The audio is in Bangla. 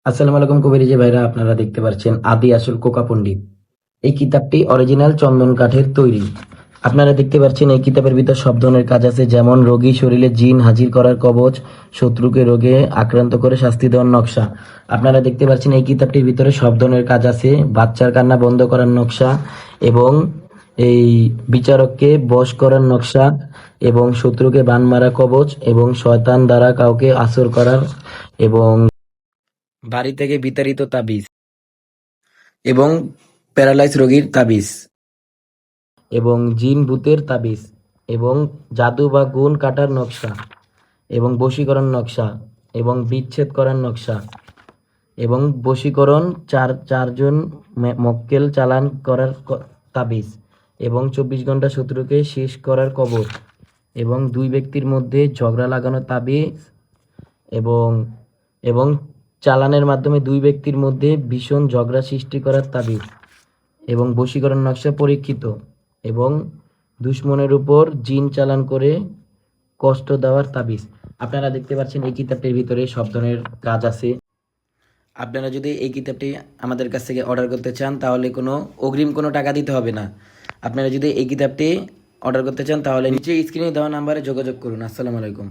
আসসালামু আলাইকুম কবির যে ভাইরা, আপনারা দেখতে পাচ্ছেন আদি আসল কোকা পণ্ডিত। এই কিতাবটি অরিজিনাল চন্দন কাঠের তৈরি। আপনারা দেখতে পাচ্ছেন এই কিতাবের ভিতর সব ধরনের কাজ আছে, যেমন রোগী শরীরে জিন হাজির করার কবচ, শত্রুকে রোগে আক্রান্ত করে শাস্তি দেওয়ার নকশা। আপনারা দেখতে পাচ্ছেন এই কিতাবটির ভিতরে সব ধরনের কাজ আছে, বাচ্চার কান্না বন্ধ করার নকশা, এবং এই বিচারককে বশ করার নকশা, এবং শত্রুকে বান মারা কবচ, এবং শয়তান দ্বারা কাউকে আসর করার, এবং বাড়ি থেকে বিতাড়িত তাবিজ, এবং প্যারালাইজ রোগীর তাবিজ, এবং জিন ভূতের তাবিজ, এবং জাদু বা গুণ কাটার নকশা, এবং বশীকরণ নকশা, এবং বিচ্ছেদ করার নকশা, এবং বশীকরণ চারজন মক্কেল চালান করার তাবিজ, এবং 24 ঘন্টা শত্রুকে শেষ করার কবর, এবং দুই ব্যক্তির মধ্যে ঝগড়া লাগানো তাবিজ, এবং এবং চালানের মাধ্যমে দুই ব্যক্তির মধ্যে ভীষণ ঝগড়া সৃষ্টি করার তাবিজ, এবং বশীকরণ নকশা পরীক্ষিত, এবং দুশ্মনের উপর জিন চালান করে কষ্ট দেওয়ার তাবিজ। আপনারা দেখতে পাচ্ছেন এই কিতাবটির ভিতরে সব ধরনের কাজ আছে। আপনারা যদি এই কিতাবটি আমাদের কাছ থেকে অর্ডার করতে চান তাহলে অগ্রিম কোনো টাকা দিতে হবে না। আপনারা যদি এই কিতাবটি অর্ডার করতে চান তাহলে নিচে স্ক্রিনে দেওয়া নাম্বারে যোগাযোগ করুন। আসসালামু আলাইকুম।